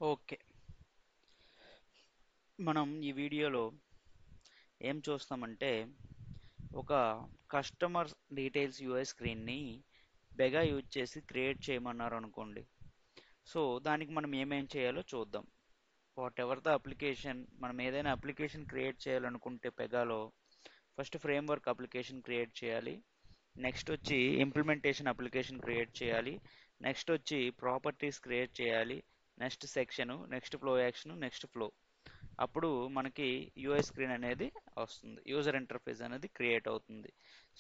Okay. మనం ఈ వీడియోలో ఏం చూస్తామంటే ఒక కస్టమర్ డీటెయిల్స్ యూఐ స్క్రీన్ని బెగా యూజ్ చేసి క్రియేట్ చేయమన్నారు అనుకోండి. సో దానికి మనం ఏమేం చేయాలో చూద్దాం. వాట్ ఎవర్ ద అప్లికేషన్ మనం ఏదైనా అప్లికేషన్ క్రియేట్ చేయాలనుకుంటే పెగాలో ఫస్ట్ ఫ్రేమ్వర్క్ అప్లికేషన్ క్రియేట్ చేయాలి. నెక్స్ట్ వచ్చి ఇంప్లిమెంటేషన్ అప్లికేషన్ క్రియేట్ చేయాలి. నెక్స్ట్ వచ్చి ప్రాపర్టీస్ క్రియేట్ చేయాలి. Next section, next flow action, next flow. అప్పుడు మనకి యూఐ స్క్రీన్ అనేది వస్తుంది, యూజర్ ఇంటర్ఫేస్ అనేది క్రియేట్ అవుతుంది.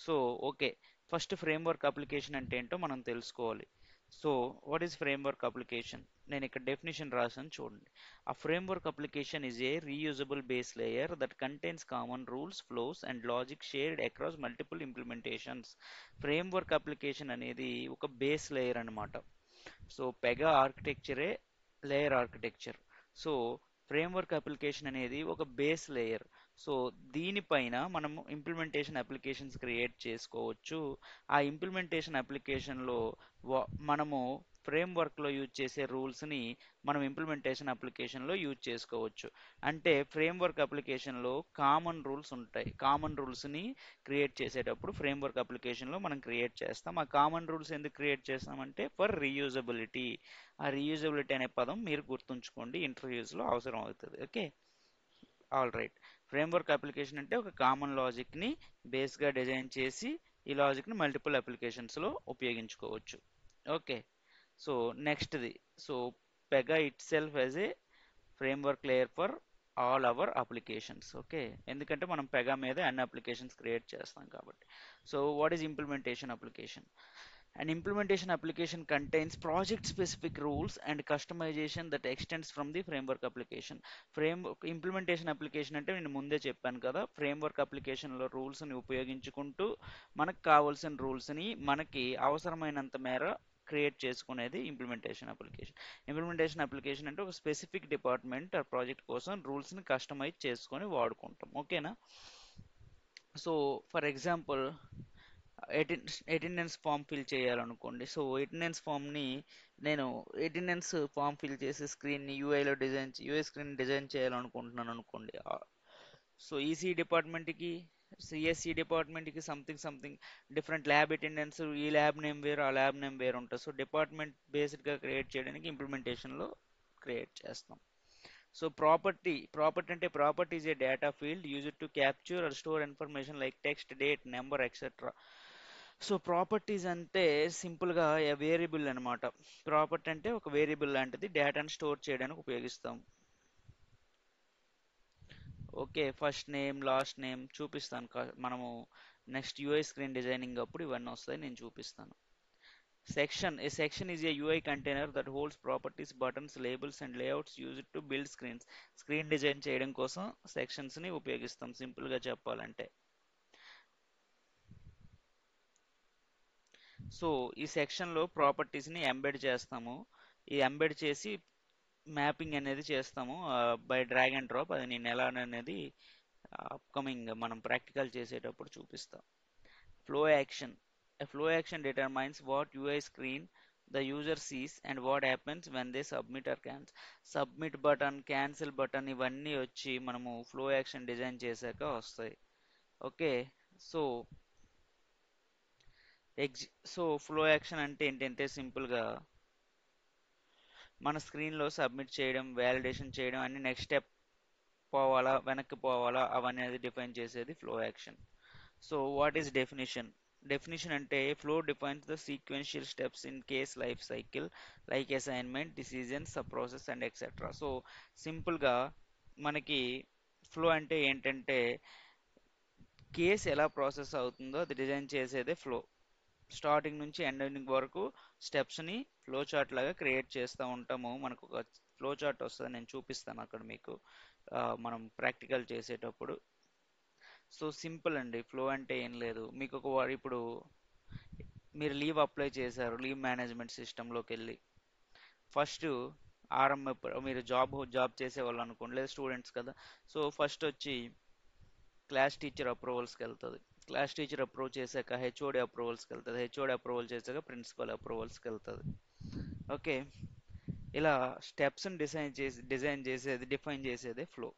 So okay, first framework application అంటే ఏంటో మనం తెలుసుకోవాలి. So what is framework application? నేను ఇక్కడ డెఫినేషన్ రాసాను చూడండి. A framework application is a reusable base layer that contains common rules, flows and logic shared across multiple implementations. Framework application అనేది ఒక బేస్ లేయర్ అన్నమాట. సో పెగా ఆర్కిటెక్చరే layer architecture. So framework application అనేది ఒక బేస్ లేయర్. సో దీనిపైన మనము implementation applications create చేసుకోవచ్చు. ఆ ఇంప్లిమెంటేషన్ అప్లికేషన్లో మనము ఫ్రేమ్వర్క్లో యూజ్ చేసే రూల్స్ని మనం ఇంప్లిమెంటేషన్ అప్లికేషన్లో యూజ్ చేసుకోవచ్చు. అంటే ఫ్రేమ్వర్క్ అప్లికేషన్లో కామన్ రూల్స్ ఉంటాయి. కామన్ రూల్స్ని క్రియేట్ చేసేటప్పుడు ఫ్రేమ్వర్క్ అప్లికేషన్లో మనం క్రియేట్ చేస్తాం. ఆ కామన్ రూల్స్ ఎందుకు క్రియేట్ చేస్తామంటే ఫర్ రీయూజబిలిటీ. ఆ రీయూజబిలిటీ అనే పదం మీరు గుర్తుంచుకోండి, ఇంటర్వ్యూస్లో అవసరం అవుతుంది. Okay, all right. Framework application అంటే ఒక కామన్ లాజిక్ని బేస్గా డిజైన్ చేసి ఈ లాజిక్ని మల్టిపుల్ అప్లికేషన్స్లో ఉపయోగించుకోవచ్చు. ఓకే, సో నెక్స్ట్ది. So Pega itself as a framework layer for all our applications. Okay, ఎందుకంటే మనం పెగా మీద అన్ని అప్లికేషన్స్ క్రియేట్ చేస్తాం కాబట్టి. So what is implementation application? An implementation application contains project-specific rules and customization that extends from the framework application. Implementation application అంటే నేను ముందే చెప్పాను కదా, ఫ్రేమ్వర్క్ అప్లికేషన్లో రూల్స్ని ఉపయోగించుకుంటూ మనకు కావాల్సిన రూల్స్ని మనకి అవసరమైనంత మేర క్రియేట్ చేసుకునేది ఇంప్లిమెంటేషన్ అప్లికేషన్. ఇంప్లిమెంటేషన్ అప్లికేషన్ అంటే ఒక స్పెసిఫిక్ డిపార్ట్మెంట్ ఆ ప్రాజెక్ట్ కోసం రూల్స్ని కస్టమైజ్ చేసుకొని వాడుకుంటాం. ఓకేనా? So for example attendance form fill చేయాలనుకోండి. సో అటెండెన్స్ ఫామ్ని నేను అటెండెన్స్ ఫామ్ ఫిల్ చేసే స్క్రీన్ని యూఐ స్క్రీన్ డిజైన్ చేయాలనుకుంటున్నాను అనుకోండి. సో ఈసీ డిపార్ట్మెంట్కి, సిఎస్సి డిపార్ట్మెంట్కి something something different lab attendance, ఈ ల్యాబ్ నేమ్ వేరు, ఆ ల్యాబ్ నేమ్ వేరు ఉంటుంది. సో డిపార్ట్మెంట్ బేస్డ్గా క్రియేట్ చేయడానికి ఇంప్లిమెంటేషన్లో క్రియేట్ చేస్తాం. సో ప్రాపర్టీ అంటే property is a data field used to capture or store information like text, date, number etcetera. So properties అంటే సింపుల్గా వేరియబుల్ అనమాట. ప్రాపర్టీ అంటే ఒక వేరియబుల్ లాంటిది, డేటాను స్టోర్ చేయడానికి ఉపయోగిస్తాం. Okay, first name, last name చూపిస్తాను. మనము నెక్స్ట్ యూఐ స్క్రీన్ డిజైనింగ్ అప్పుడు ఇవన్నీ వస్తాయి, నేను చూపిస్తాను. Section is a UI container that holds properties, buttons, labels and layouts used to build screens. Screen design చేయడం కోసం సెక్షన్స్ని ఉపయోగిస్తాం సింపుల్గా చెప్పాలంటే. సో ఈ సెక్షన్లో ప్రాపర్టీస్ని ఎంబెడ్ చేస్తాము. ఈ ఎంబెడ్ చేసి మ్యాపింగ్ అనేది చేస్తాము బై డ్రాగ్ అండ్ డ్రాప్. అది నేను ఎలా అనేది అప్కమింగ్ మనం ప్రాక్టికల్ చేసేటప్పుడు చూపిస్తాం. Flow action. A flow action determines what UI screen the user sees and what happens when they submit or cancel. Submit button, cancel button ఇవన్నీ వచ్చి మనము ఫ్లో యాక్షన్ డిజైన్ చేశాక వస్తాయి. Okay, so so flow action అంటే ఏంటంటే సింపుల్గా మన స్క్రీన్లో సబ్మిట్ చేయడం, వ్యాలిడేషన్ చేయడం, అన్ని నెక్స్ట్ స్టెప్ పోవాలా వెనక్కి పోవాలా అవన్నీ డిఫైన్ చేసేది flow action. So what is definition? Definition అంటే flow defines the sequential steps in case life cycle like assignment, decision, sub process and etcetera. So సింపుల్గా మనకి ఫ్లో అంటే ఏంటంటే కేస్ ఎలా ప్రాసెస్ అవుతుందో అది డిజైన్ చేసేదే ఫ్లో. స్టార్టింగ్ నుంచి ఎండింగ్ వరకు స్టెప్స్ని ఫ్లో చార్ట్ లాగా క్రియేట్ చేస్తూ ఉంటాము. మనకు ఒక ఫ్లో చార్ట్ వస్తుంది, నేను చూపిస్తాను అక్కడ మీకు మనం ప్రాక్టికల్ చేసేటప్పుడు. సో సింపుల్ అండి, ఫ్లో అంటే ఏం లేదు. మీకు ఇప్పుడు మీరు లీవ్ అప్లై చేశారు, లీవ్ మేనేజ్మెంట్ సిస్టంలోకి వెళ్ళి ఫస్ట్ మీరు జాబ్ చేసే వాళ్ళు అనుకోండి, లేదా స్టూడెంట్స్ కదా. సో ఫస్ట్ వచ్చి క్లాస్ టీచర్ అప్రూవల్స్కి వెళ్తుంది. క్లాస్ టీచర్ అప్రూవ్ చేశాక హెచ్ఓడి అప్రూవల్స్కి వెళ్తుంది. హెచ్ఓడి అప్రూవల్ చేశాక ప్రిన్సిపల్ అప్రూవల్స్కి వెళ్తుంది. ఓకే, ఇలా స్టెప్స్ని డిజైన్ చేసేది డిఫైన్ చేసేదే ఫ్లో.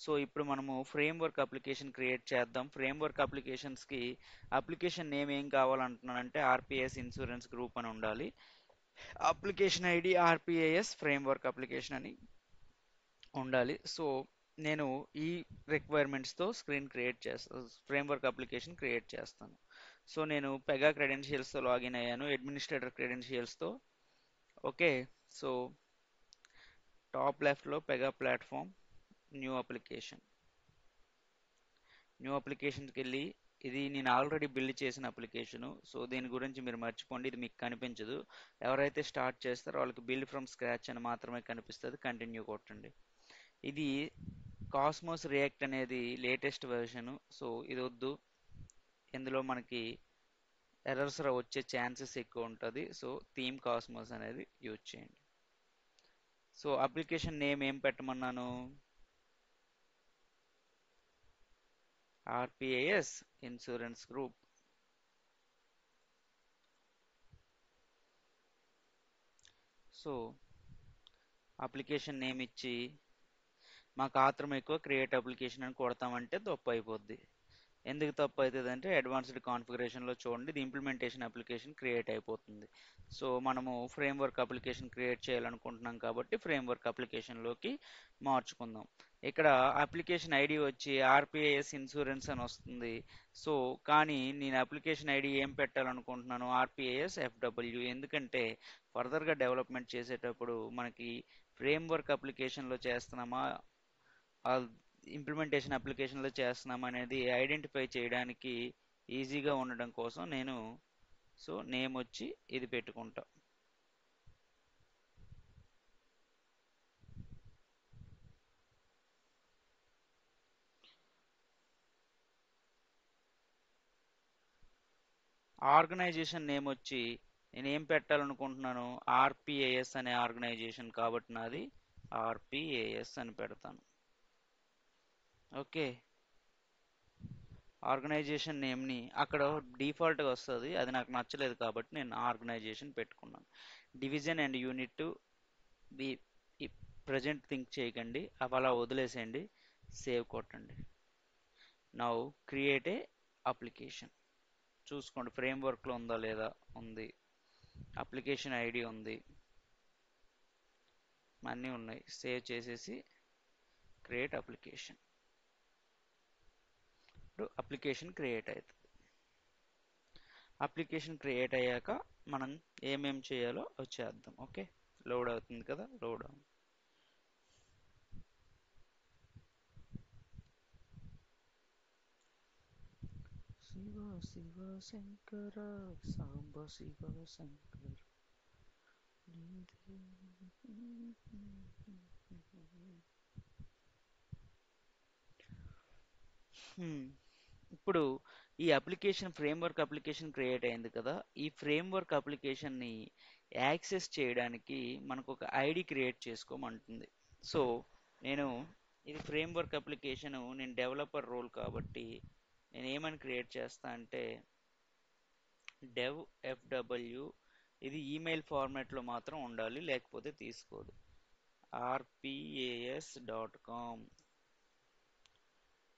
సో ఇప్పుడు మనము ఫ్రేమ్ వర్క్ అప్లికేషన్ క్రియేట్ చేద్దాం. ఫ్రేమ్ వర్క్ అప్లికేషన్స్కి అప్లికేషన్ నేమ్ ఏం కావాలంటున్నానంటే ఆర్పిఎస్ ఇన్సూరెన్స్ గ్రూప్ అని ఉండాలి. Application ID RPAS framework application అని ఉండాలి. సో నేను ఈ రిక్వైర్మెంట్స్తో స్క్రీన్ క్రియేట్ చేస్తాను, ఫ్రేమ్ వర్క్ అప్లికేషన్ క్రియేట్ చేస్తాను. సో నేను పెగా క్రెడెన్షియల్స్తో లాగిన్ అయ్యాను, అడ్మినిస్ట్రేటర్ క్రెడెన్షియల్స్తో. ఓకే. సో టాప్ లెఫ్ట్లో Pega platform, new application. New అప్లికేషన్కి వెళ్ళి, ఇది నేను ఆల్రెడీ బిల్డ్ చేసిన అప్లికేషను. సో దీని గురించి మీరు మర్చిపోండి, ఇది మీకు కనిపించదు. ఎవరైతే స్టార్ట్ చేస్తారో వాళ్ళకి బిల్డ్ ఫ్రమ్ స్క్రాచ్ అని మాత్రమే కనిపిస్తుంది. కంటిన్యూ కొట్టండి. ఇది కాస్మోస్ రియాక్ట్ అనేది లేటెస్ట్ వెర్షను. సో ఇది వద్దు, ఇందులో మనకి ఎర్రర్స్ వచ్చే ఛాన్సెస్ ఎక్కువ ఉంటుంది. సో థీమ్ కాస్మోస్ అనేది యూజ్ చేయండి. సో అప్లికేషన్ నేమ్ ఏం పెట్టమన్నాను? RPAS insurance group. So application name ఇచ్చి మాకు ఆత్రం ఎక్కువ క్రియేట్ అప్లికేషన్ అని కొడతామంటే తప్పు అయిపోద్ది. ఎందుకు తప్పు అవుతుంది అంటే అడ్వాన్స్డ్ కాన్ఫిగరేషన్లో చూడండి, ఇది ఇంప్లిమెంటేషన్ అప్లికేషన్ క్రియేట్ అయిపోతుంది. సో మనము ఫ్రేమ్ వర్క్ అప్లికేషన్ క్రియేట్ చేయాలనుకుంటున్నాం కాబట్టి ఫ్రేమ్ వర్క్ అప్లికేషన్లోకి మార్చుకుందాం. ఇక్కడ అప్లికేషన్ ఐడి వచ్చి ఆర్పిఐఎస్ ఇన్సూరెన్స్ అని వస్తుంది. సో కానీ నేను అప్లికేషన్ ఐడి ఏం పెట్టాలనుకుంటున్నాను? ఆర్పిఐఎస్ ఎఫ్డబ్ల్యూ. ఎందుకంటే ఫర్దర్గా డెవలప్మెంట్ చేసేటప్పుడు మనకి ఫ్రేమ్ వర్క్ అప్లికేషన్లో చేస్తున్నామా, ఇంప్లిమెంటేషన్ అప్లికేషన్లో చేస్తున్నాం అనేది ఐడెంటిఫై చేయడానికి ఈజీగా ఉండడం కోసం నేను సో నేమ్ వచ్చి ఇది పెట్టుకుంటా. ఆర్గనైజేషన్ నేమ్ వచ్చి నేను ఏం పెట్టాలనుకుంటున్నాను? ఆర్పిఏఎస్ అనే ఆర్గనైజేషన్ కాబట్టి నాది ఆర్పిఏఎస్ అని పెడతాను. ఓకే. ఆర్గనైజేషన్ నేమ్ని అక్కడ డిఫాల్ట్గా వస్తుంది, అది నాకు నచ్చలేదు కాబట్టి నేను ఆర్గనైజేషన్ పెట్టుకున్నాను. Division and unit be present think చేయకండి, అవి అలా వదిలేసేయండి. సేవ్ కొట్టండి. Now create a application. చూసుకోండి ఫ్రేమ్ వర్క్లో ఉందా లేదా. ఉంది. అప్లికేషన్ ఐడి ఉంది, అన్నీ ఉన్నాయి. సేవ్ చేసేసి క్రియేట్ అప్లికేషన్. ఇప్పుడు అప్లికేషన్ క్రియేట్ అవుతుంది. అప్లికేషన్ క్రియేట్ అయ్యాక మనం ఏమేం చేయాలో వచ్చేద్దాం. ఓకే. లోడ్ అవుతుంది కదా, లోడ్ అవుతుంది. శివ శివ శంకర సాంబ శివ శంకర. ఇప్పుడు ఈ అప్లికేషన్ ఫ్రేమ్వర్క్ అప్లికేషన్ క్రియేట్ అయింది కదా, ఈ ఫ్రేమ్వర్క్ అప్లికేషన్ని యాక్సెస్ చేయడానికి మనకు ఒక ఐడి క్రియేట్ చేసుకోమంటుంది. సో నేను ఇది ఫ్రేమ్వర్క్ అప్లికేషన్, నేను డెవలపర్ రోల్ కాబట్టి నేను ఏమని క్రియేట్ చేస్తా అంటే డెవ్ ఎఫ్డబ్ల్యూ. ఇది ఈమెయిల్ ఫార్మాట్లో మాత్రం ఉండాలి, లేకపోతే తీసుకోదు. rpas.com.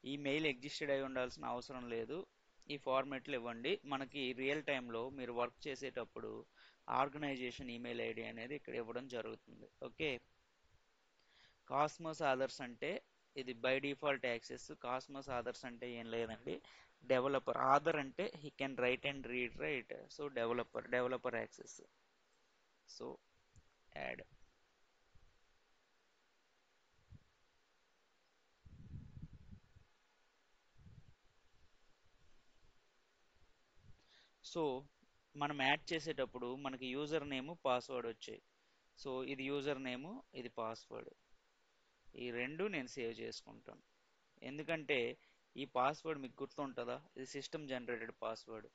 ఈ మెయిల్ ఎగ్జిస్టెడ్ అయి ఉండాల్సిన అవసరం లేదు, ఈ ఫార్మాట్లో ఇవ్వండి. మనకి రియల్ టైంలో మీరు వర్క్ చేసేటప్పుడు ఆర్గనైజేషన్ ఈమెయిల్ ఐడి అనేది ఇక్కడ ఇవ్వడం జరుగుతుంది. ఓకే. కాస్మోస్ ఆదర్స్ అంటే ఇది బై డిఫాల్ట్ యాక్సెస్. కాస్మోస్ ఆదర్స్ అంటే ఏం లేదండి, డెవలపర్. ఆదర్ అంటే he can write and read, right. So developer access. So add. So మనం యాడ్ చేసేటప్పుడు మనకి యూజర్ నేమ్ పాస్వర్డ్ వచ్చాయి. సో ఇది యూజర్ నేము, ఇది పాస్వర్డ్. ఈ రెండు నేను సేవ్ చేసుకుంటాను. ఎందుకంటే ఈ పాస్వర్డ్ మీకు గుర్తుంటుందా? ఇది సిస్టమ్ జనరేటెడ్ పాస్వర్డ్.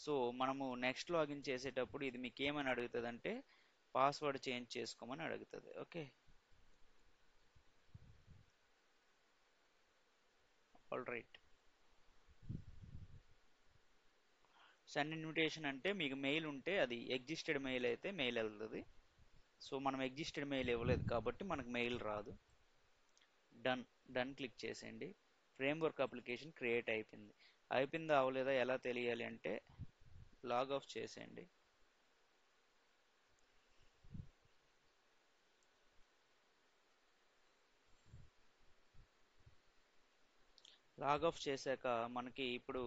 సో మనము నెక్స్ట్ లాగిన్ చేసేటప్పుడు ఇది మీకు ఏమని అడుగుతుంది అంటే పాస్వర్డ్ చేంజ్ చేసుకోమని అడుగుతుంది. Okay. All right. Send invitation అంటే మీకు మెయిల్ ఉంటే, అది ఎగ్జిస్టెడ్ మెయిల్ అయితే మెయిల్ వెళ్తుంది. సో మనం ఎగ్జిస్టెడ్ మెయిల్ ఇవ్వలేదు కాబట్టి మనకు మెయిల్ రాదు. డన్. డన్ క్లిక్ చేసేయండి. ఫ్రేమ్వర్క్ అప్లికేషన్ క్రియేట్ అయిపోయింది. అయిపోయిందా అవ్వలేదా ఎలా తెలియాలి అంటే లాగ్ ఆఫ్ చేసేయండి. లాగ్ ఆఫ్ చేశాక మనకి ఇప్పుడు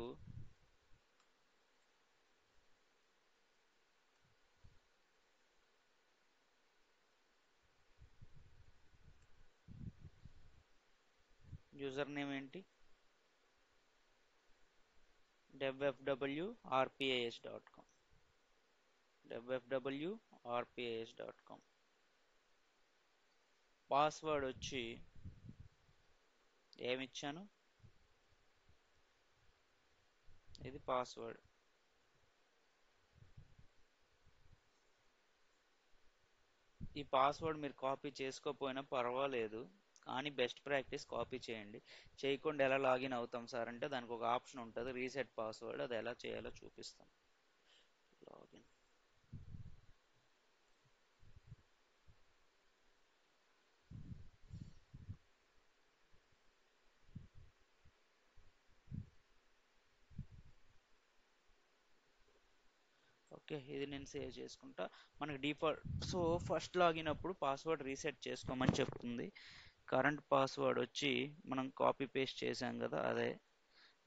యూజర్ నేమ్ ఏంటి, devfwrpas.com, devfwrpas.com. పాస్వర్డ్ వచ్చి ఏమిచ్చాను, ఇది పాస్వర్డ్. ఈ పాస్వర్డ్ మీరు కాపీ చేసుకోకపోయినా పర్వాలేదు, కానీ బెస్ట్ ప్రాక్టీస్ కాపీ చేయండి. చేయకుండా ఎలా లాగిన్ అవుతాం సార్ అంటే దానికి ఒక ఆప్షన్ ఉంటుంది, రీసెట్ పాస్వర్డ్. అది ఎలా చేయాలో చూపిస్తాం. లాగిన్. ఓకే, ఇది నేను సేవ్ చేసుకుంటా. మనకి డిఫాల్ట్. సో ఫస్ట్ లాగిన్ అప్పుడు పాస్వర్డ్ రీసెట్ చేసుకోమని చెప్తుంది. కరెంట్ పాస్వర్డ్ వచ్చి మనం కాపీ పేస్ట్ చేసాం కదా అదే.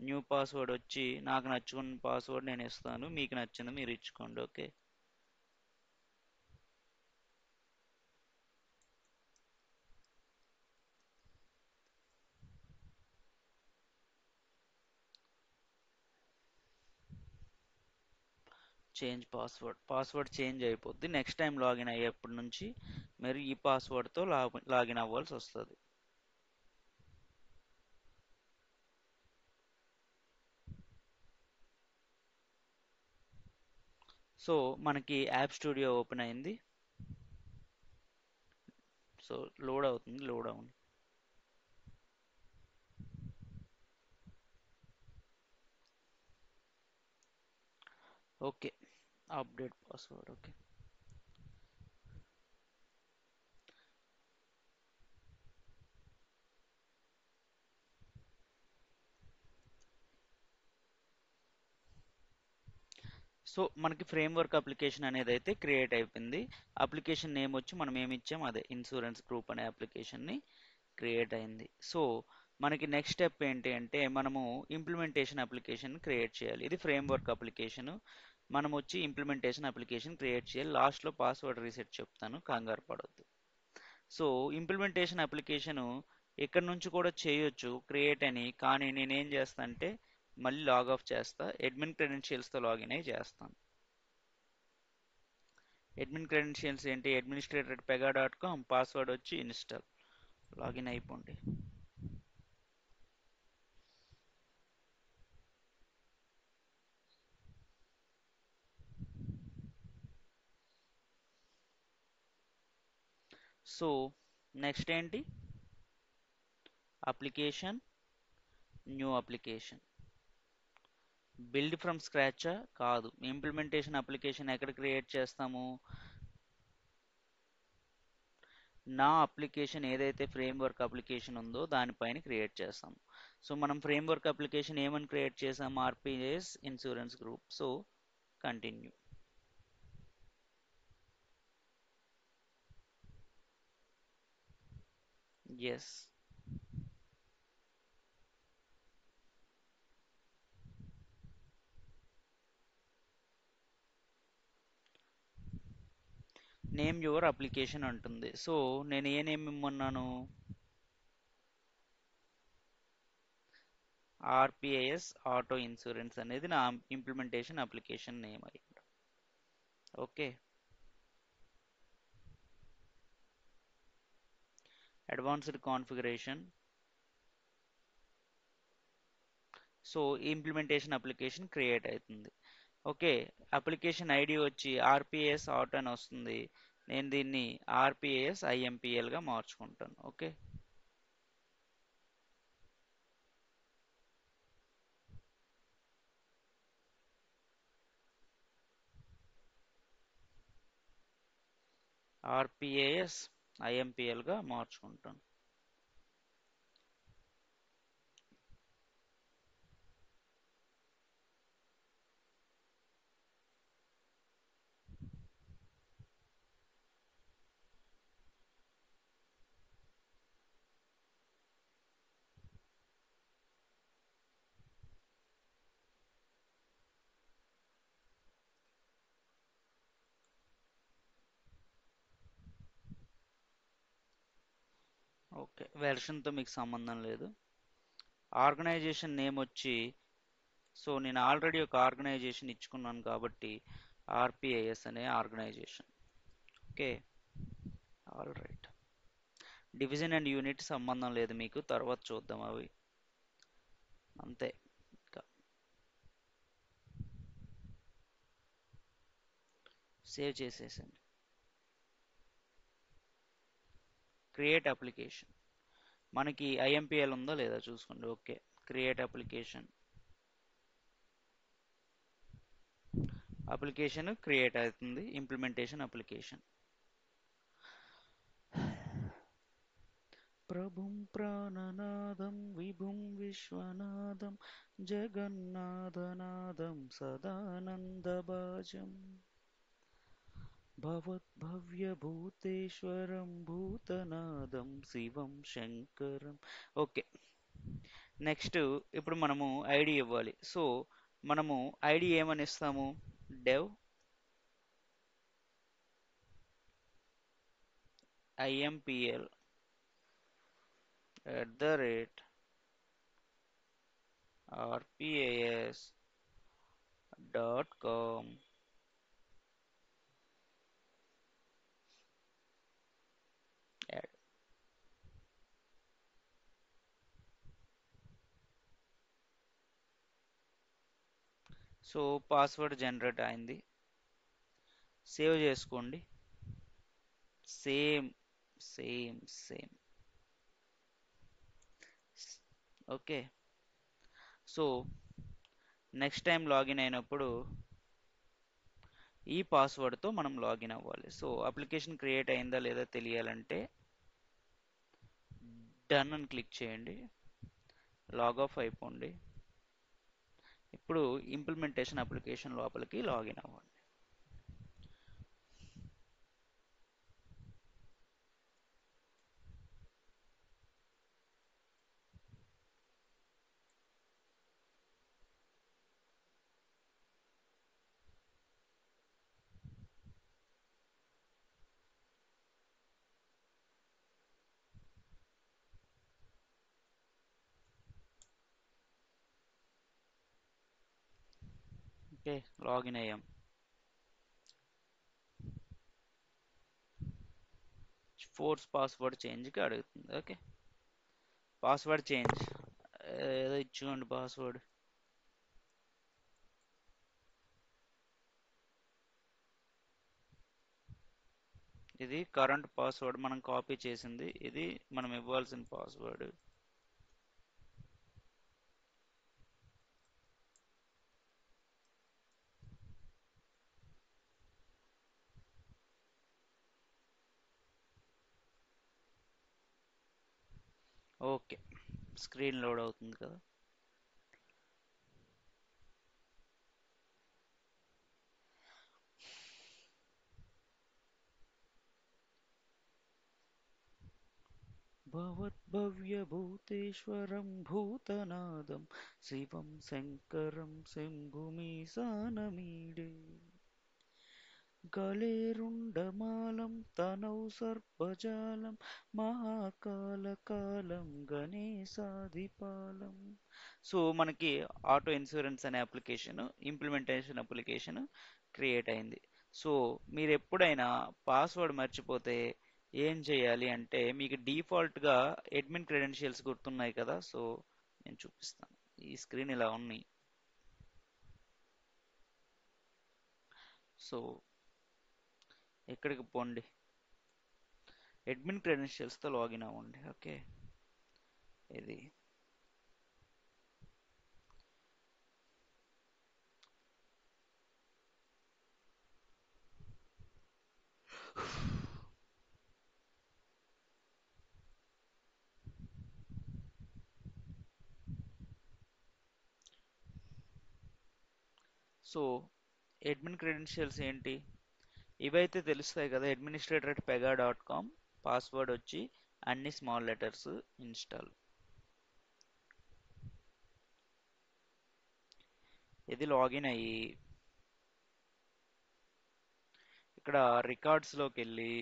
న్యూ పాస్వర్డ్ వచ్చి నాకు నచ్చుకున్న పాస్వర్డ్ నేను ఇస్తాను, మీకు నచ్చింది మీరు ఇచ్చుకోండి. Okay. Change password. Password change అయిపోద్ది. నెక్స్ట్ టైం లాగిన్ అయ్యేప్పటి నుంచి మీరు ఈ పాస్వర్డ్తో లాగిన్ అవ్వాల్సి వస్తుంది. సో మనకి యాప్ స్టూడియో ఓపెన్ అయింది. సో లోడ్ అవుతుంది, లోడ్ అవును. Okay, update password. Okay. So మనకి ఫ్రేమ్వర్క్ అప్లికేషన్ అనేది అయితే క్రియేట్ అయిపోయింది. అప్లికేషన్ నేమ్ వచ్చి మనం ఏమి ఇచ్చాం అదే ఇన్సూరెన్స్ గ్రూప్ అనే అప్లికేషన్ని క్రియేట్ అయింది. సో మనకి నెక్స్ట్ స్టెప్ ఏంటి అంటే మనము ఇంప్లిమెంటేషన్ అప్లికేషన్ క్రియేట్ చేయాలి. ఇది ఫ్రేమ్వర్క్ అప్లికేషన్. మనం వచ్చి ఇంప్లిమెంటేషన్ అప్లికేషన్ క్రియేట్ చేయాలి. లాస్ట్లో పాస్వర్డ్ రీసెట్ చెప్తాను, కంగారు పడొద్దు. సో ఇంప్లిమెంటేషన్ అప్లికేషను ఇక్కడ నుంచి కూడా చేయొచ్చు క్రియేట్ అని, కానీ నేనేం చేస్తా అంటే మళ్ళీ లాగ్ ఆఫ్ చేస్తా, అడ్మిన్ క్రెడెన్షియల్స్తో లాగిన్ అయి చేస్తాను. అడ్మిన్ క్రెడెన్షియల్స్ ఏంటి, అడ్మినిస్ట్రేటర్ pega.com, పాస్వర్డ్ వచ్చి ఇన్స్టాల్. లాగిన్ అయిపోండి. సో నెక్స్ట్ ఏంటి, application, new application. Build from స్క్రాచా కాదు, ఇంప్లిమెంటేషన్ అప్లికేషన్ ఎక్కడ క్రియేట్ చేస్తాము, నా అప్లికేషన్ ఏదైతే ఫ్రేమ్వర్క్ అప్లికేషన్ ఉందో దానిపైన క్రియేట్ చేస్తాం. సో మనం ఫ్రేమ్వర్క్ అప్లికేషన్ ఏమని క్రియేట్ చేసాం, RPS insurance group. So continue. Yes. Name your application అంటుంది. సో నేను ఏ నేమ్ ఇమ్మన్నాను, ఆర్పిఐఎస్ ఆటో ఇన్సూరెన్స్ అనేది నా ఇంప్లిమెంటేషన్ అప్లికేషన్ నేమ్ అయ్యింది. Okay. Advanced configuration. So implementation application create అవుతుంది. ఓకే. అప్లికేషన్ ఐడి వచ్చి ఆర్పిఎస్ ఆటో అని వస్తుంది. నేను దీన్ని ఆర్పిఎస్ ఐఎంపిఎల్గా మార్చుకుంటాను. ఓకే. ఆర్పిఏఎస్ ఐఎంపిఎల్గా మార్చుకుంటాను. ఓకే, వెర్షన్తో మీకు సంబంధం లేదు. ఆర్గనైజేషన్ నేమ్ వచ్చి, సో నేను ఆల్రెడీ ఒక ఆర్గనైజేషన్ ఇచ్చుకున్నాను కాబట్టి ఆర్పిఐఎస్ అనే organization. Okay, all right. Division and unit సంబంధం లేదు మీకు, తర్వాత చూద్దాం అవి. అంతే. ఇంకా సేవ్ చేసేసండి. Create application. మనకి ఐఎంపిఎల్ ఉందో లేదా చూసుకోండి. Okay, create application. Application create అవుతుంది. Implementation application. ప్రభుం ప్రాణనాదం విభుం విశ్వనాథం జగన్నాథనాదం సదానందభాజం భవద్భవ్యభూతేశ్వరం భూతనాదం శివం శంకరం. ఓకే, నెక్స్ట్ ఇప్పుడు మనము ఐడి ఇవ్వాలి. సో మనము ఐడి ఏమని ఇస్తాము? Dev IMPL @rpas.com. So password generate అయింది. సేవ్ చేసుకోండి. Same same same. Okay, so next time login అయినప్పుడు ఈ పాస్వర్డ్తో మనం లాగిన్ అవ్వాలి. సో అప్లికేషన్ క్రియేట్ అయిందా లేదా తెలియాలంటే డన్ అని క్లిక్ చేయండి. లాగ్ ఆఫ్ అయిపోండి. ఇప్పుడు ఇంప్లిమెంటేషన్ అప్లికేషన్ లోపలికి లాగిన్ అవ్వండి. ఓకే, లాగిన్ అయ్యాం. ఫోర్స్ పాస్వర్డ్ చేంజ్కి అడుగుతుంది. ఓకే, పాస్వర్డ్ చేంజ్ ఏదో ఇచ్చుకోండి పాస్వర్డ్. ఇది కరెంట్ పాస్వర్డ్ మనం కాపీ చేసింది. ఇది మనం ఇవ్వాల్సిన పాస్వర్డ్. ఓకే, స్క్రీన్ లోడ్ అవుతుంది కదా. భవద్భవ్యభూతేశ్వరం భూతనాదం శివం శంకరం శంభుమీశానమీడే గళేరుండమాలం తనౌ సర్పజాలం మహాకాళకాలం గణేశాధిపాలం. సో మనకి ఆటో ఇన్సూరెన్స్ అనే అప్లికేషన్, ఇంప్లిమెంటేషన్ అప్లికేషన్ క్రియేట్ అయింది. సో మీరు ఎప్పుడైనా పాస్వర్డ్ మర్చిపోతే ఏం చేయాలి అంటే, మీకు డిఫాల్ట్గా అడ్మిన్ క్రెడెన్షియల్స్ గుర్తున్నాయి కదా. సో నేను చూపిస్తాను. ఈ స్క్రీన్ ఇలా ఉన్నాయి. సో ఎక్కడికి పోండి, అడ్మిన్ క్రెడెన్షియల్స్తో లాగిన్ అవ్వండి. ఓకే, ఇది సో అడ్మిన్ క్రెడెన్షియల్స్ ఏంటి? ఇవైతే తెలుస్తాయి కదా, administrator at Pega dot com, password వచ్చి అన్ని స్మాల్ లెటర్స్, ఇన్స్టాల్. ఇది లాగిన్ అయ్యి ఇక్కడ రికార్డ్స్లోకి వెళ్ళి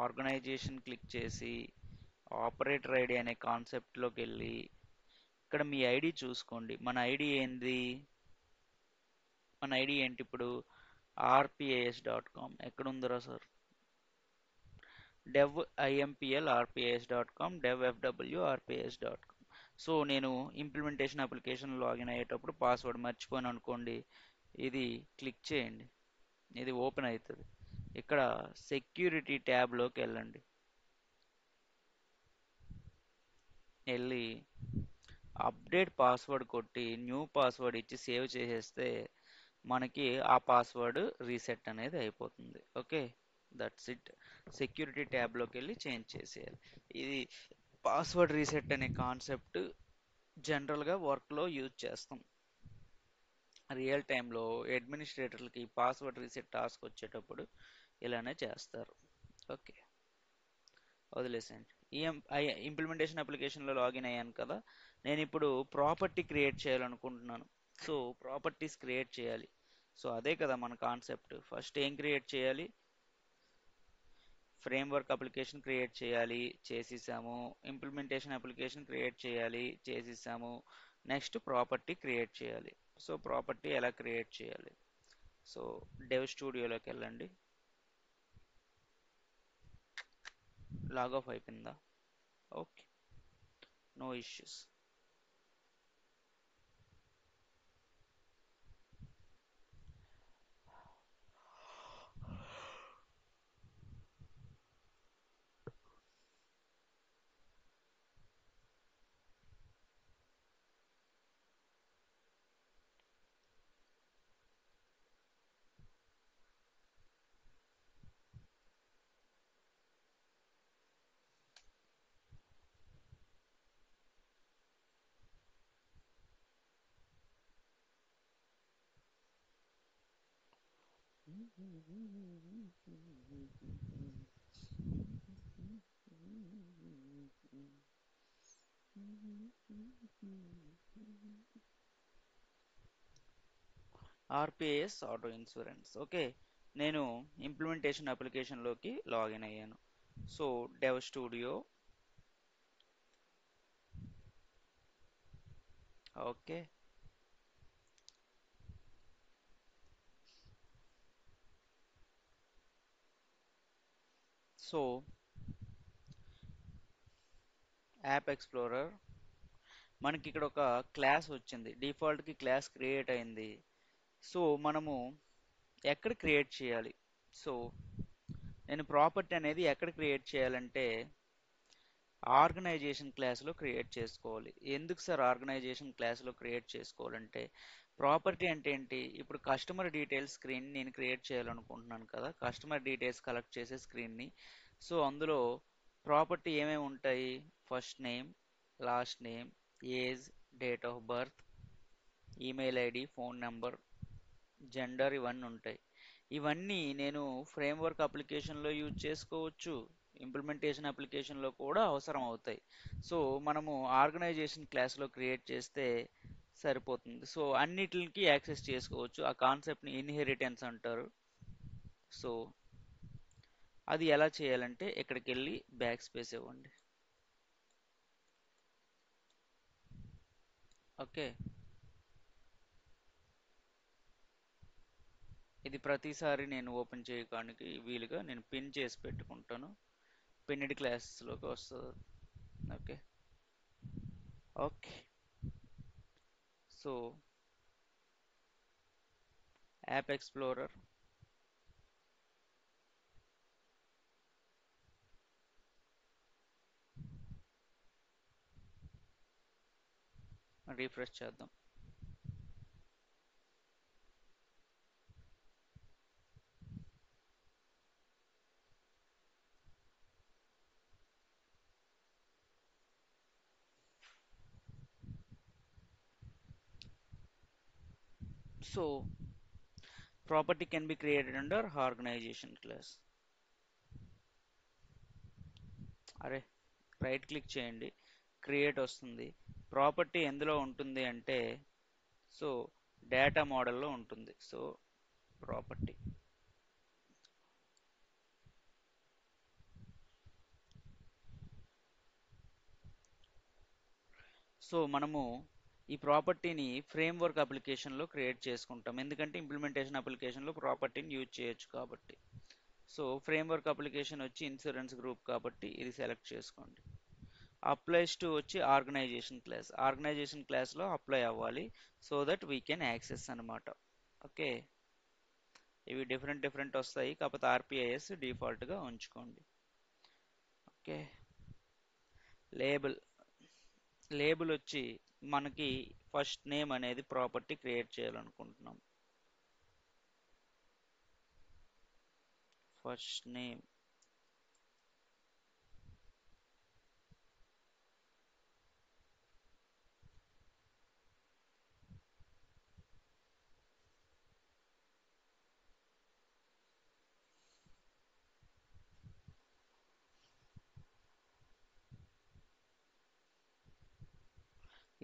ఆర్గనైజేషన్ క్లిక్ చేసి ఆపరేటర్ ఐడి అనే కాన్సెప్ట్లోకి వెళ్ళి ఇక్కడ మీ ఐడి చూసుకోండి. మన ఐడి ఏంది? మన ఐడి ఏంటి ఇప్పుడు? rpas.com. ఎక్కడ ఉందిరా sir? dev impl rpas.com, dev fw rpas.com. So నేను ఇంప్లిమెంటేషన్ అప్లికేషన్ లాగిన్ అయ్యేటప్పుడు పాస్వర్డ్ మర్చిపోయాను అనుకోండి, ఇది క్లిక్ చేయండి, ఇది ఓపెన్ అవుతుంది. ఇక్కడ సెక్యూరిటీ ట్యాబ్లోకి వెళ్ళండి. వెళ్ళి అప్డేట్ పాస్వర్డ్ కొట్టి న్యూ పాస్వర్డ్ ఇచ్చి సేవ్ చేసేస్తే మనకి ఆ పాస్వర్డ్ రీసెట్ అనేది అయిపోతుంది. Okay, that's it. సెక్యూరిటీ ట్యాబ్లోకి వెళ్ళి చేంజ్ చేసేయాలి. ఇది పాస్వర్డ్ రీసెట్ అనే కాన్సెప్ట్ జనరల్గా వర్క్లో యూజ్ చేస్తాం. రియల్ టైంలో అడ్మినిస్ట్రేటర్లకి పాస్వర్డ్ రీసెట్ టాస్క్ వచ్చేటప్పుడు ఇలానే చేస్తారు. ఓకే, వదిలేసేయండి. ఇంప్లిమెంటేషన్ అప్లికేషన్లో లాగిన్ అయ్యాను కదా, నేను ఇప్పుడు ప్రాపర్టీ క్రియేట్ చేయాలనుకుంటున్నాను. సో ప్రాపర్టీస్ క్రియేట్ చేయాలి. సో అదే కదా మన కాన్సెప్ట్. ఫస్ట్ ఏం క్రియేట్ చేయాలి? ఫ్రేమ్వర్క్ అప్లికేషన్ క్రియేట్ చేయాలి, చేసేసాము. ఇంప్లిమెంటేషన్ అప్లికేషన్ క్రియేట్ చేయాలి, చేసేసాము. నెక్స్ట్ ప్రాపర్టీ క్రియేట్ చేయాలి. సో ప్రాపర్టీ ఎలా క్రియేట్ చేయాలి? సో డెవ్ స్టూడియోలోకి వెళ్ళండి. లాగ్ ఆఫ్ అయిపోయిందా? Okay, no issues. RPS auto insurance. Okay, నేను ఇంప్లిమెంటేషన్ అప్లికేషన్లోకి లాగిన్ అయ్యాను. So dev studio. Okay, so app explorer, మనకి ఇక్కడ ఒక క్లాస్ వచ్చింది, డిఫాల్ట్కి క్లాస్ క్రియేట్ అయింది. సో మనము ఎక్కడ క్రియేట్ చేయాలి? సో నేను ప్రాపర్టీ అనేది ఎక్కడ క్రియేట్ చేయాలంటే ఆర్గనైజేషన్ క్లాస్లో క్రియేట్ చేసుకోవాలి. ఎందుకు సార్ ఆర్గనైజేషన్ క్లాస్లో క్రియేట్ చేసుకోవాలంటే, ప్రాపర్టీ అంటే ఏంటి? ఇప్పుడు కస్టమర్ డీటెయిల్స్ స్క్రీన్ నేను క్రియేట్ చేయాలనుకుంటున్నాను కదా, కస్టమర్ డీటెయిల్స్ కలెక్ట్ చేసే స్క్రీన్ని. సో అందులో ప్రాపర్టీ ఏమేమి ఉంటాయి? First name, last name, age, date of birth, email ID, phone number, gender, ఇవన్నీ ఉంటాయి. ఇవన్నీ నేను ఫ్రేమ్వర్క్ అప్లికేషన్లో యూజ్ చేసుకోవచ్చు, ఇంప్లిమెంటేషన్ అప్లికేషన్లో కూడా అవసరం అవుతాయి. సో మనము ఆర్గనైజేషన్ క్లాస్లో క్రియేట్ చేస్తే సరిపోతుంది. సో అన్నిటికి యాక్సెస్ చేసుకోవచ్చు. ఆ కాన్సెప్ట్ని ఇన్హెరిటెన్స్ అంటారు. సో అది ఎలా చేయాలంటే ఇక్కడికి వెళ్ళి బ్యాక్ స్పేస్ ఇవ్వండి. ఓకే, ఇది ప్రతిసారి నేను ఓపెన్ చేయడానికి వీలుగా నేను పిన్ చేసి పెట్టుకుంటాను. పిన్నిడ్ క్లాసెస్లోకి వస్తుంది. Okay, okay. So app explorer, refresh చేద్దాం. So property can be created under organization class. అరే రైట్ క్లిక్ చేయండి, క్రియేట్ వస్తుంది. ప్రాపర్టీ ఎందులో ఉంటుంది అంటే సో డేటా మోడల్లో ఉంటుంది. So property. సో మనము ఈ ప్రాపర్టీని ఫ్రేమ్వర్క్ అప్లికేషన్లో క్రియేట్ చేసుకుంటాం, ఎందుకంటే ఇంప్లిమెంటేషన్ అప్లికేషన్లో ప్రాపర్టీని యూజ్ చేయొచ్చు కాబట్టి. సో ఫ్రేమ్వర్క్ అప్లికేషన్ వచ్చి ఇన్సూరెన్స్ గ్రూప్ కాబట్టి ఇది సెలెక్ట్ చేసుకోండి. అప్లైస్ టు వచ్చి ఆర్గనైజేషన్ క్లాస్లో అప్లై అవ్వాలి, so that we can access అనమాట. ఓకే, ఇవి డిఫరెంట్ డిఫరెంట్ వస్తాయి, కాకపోతే ఆర్పిఐఎస్ డిఫాల్ట్గా ఉంచుకోండి. Okay, label. లేబుల్ వచ్చి మనకి ఫస్ట్ నేమ్ అనేది ప్రాపర్టీ క్రియేట్ చేయాలనుకుంటున్నాం. First name.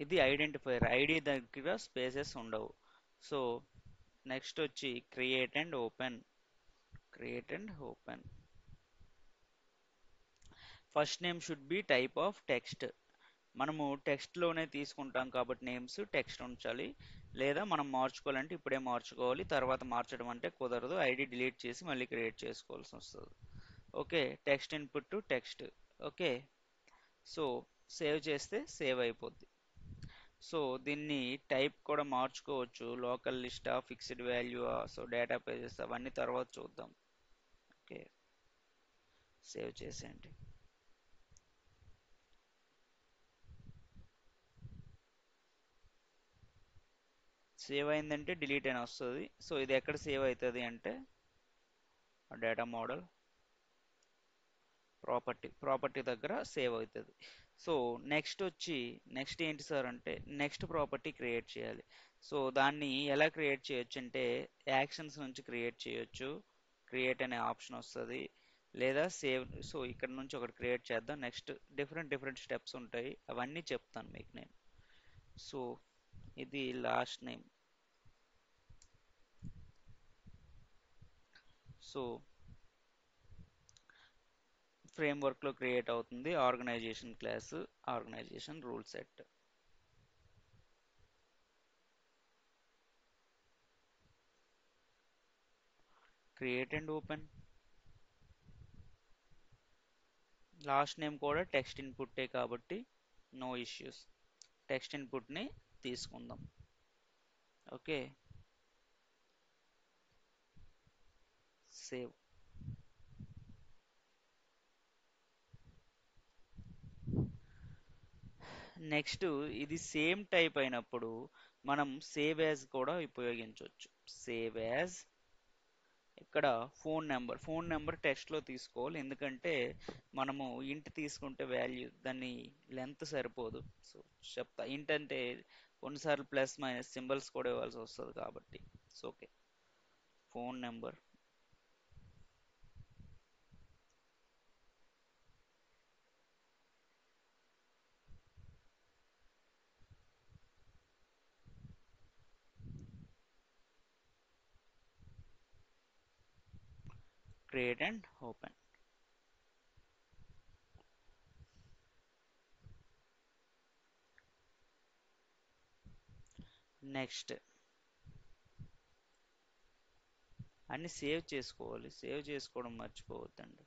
ఇది ఐడెంటిఫైర్, ఐడి దగ్గర స్పేసెస్ ఉండవు. సో నెక్స్ట్ వచ్చి create and open. Create and open. First name should be type of text. మనము టెక్స్ట్లోనే తీసుకుంటాం కాబట్టి నేమ్స్ టెక్స్ట్ ఉంచాలి, లేదా మనం మార్చుకోవాలంటే ఇప్పుడే మార్చుకోవాలి, తర్వాత మార్చడం అంటే కుదరదు, ఐడి డిలీట్ చేసి మళ్ళీ క్రియేట్ చేసుకోవాల్సి వస్తుంది. Okay, text input to text. Okay, so save చేస్తే సేవ్ అయిపోద్ది. సో దీన్ని టైప్ కూడా మార్చుకోవచ్చు, లోకల్ లిస్టా, fixed value, so data pages అవన్నీ తర్వాత చూద్దాం. ఓకే, సేవ్ చేసేయండి. సేవ్ అయిందంటే డిలీట్ అని వస్తుంది. సో ఇది ఎక్కడ సేవ్ అవుతుంది అంటే డేటా మోడల్ ప్రాపర్టీ దగ్గర సేవ్ అవుతుంది. సో నెక్స్ట్ వచ్చి నెక్స్ట్ ఏంటి సార్ అంటే నెక్స్ట్ ప్రాపర్టీ క్రియేట్ చేయాలి. సో దాన్ని ఎలా క్రియేట్ చేయొచ్చు అంటే యాక్షన్స్ నుంచి క్రియేట్ చేయొచ్చు, క్రియేట్ అనే ఆప్షన్ వస్తుంది, లేదా సేవ్. సో ఇక్కడ నుంచి ఒకటి క్రియేట్ చేద్దాం. నెక్స్ట్ డిఫరెంట్ డిఫరెంట్ స్టెప్స్ ఉంటాయి, అవన్నీ చెప్తాను మీకు నేను. సో ఇది లాస్ట్ నేమ్. సో ఫ్రేమ్వర్క్లో క్రియేట్ అవుతుంది organization class, organization rule set. Create and open. Last name కూడా టెక్స్ట్ ఇన్పుట్టే కాబట్టి నో ఇష్యూస్, టెక్స్ట్ ఇన్పుట్ని తీసుకుందాం. Okay, save. నెక్స్ట్ ఇది సేమ్ టైప్ అయినప్పుడు మనం సేవ్ యాజ్ కూడా ఉపయోగించవచ్చు. Save as. ఇక్కడ ఫోన్ నెంబర్ టెక్స్ట్లో తీసుకోవాలి, ఎందుకంటే మనము ఇంట్ తీసుకుంటే వాల్యూ దాన్ని లెంత్ సరిపోదు. సో చెప్తా, ఇంట్ అంటే కొన్నిసార్లు ప్లస్ మైనస్ సింబల్స్ కూడా ఇవ్వాల్సి వస్తుంది కాబట్టి. So okay, phone number. Create and open. Next అన్ని సేవ్ చేసుకోవాలి, సేవ్ చేసుకోవడం మర్చిపోవద్దండి.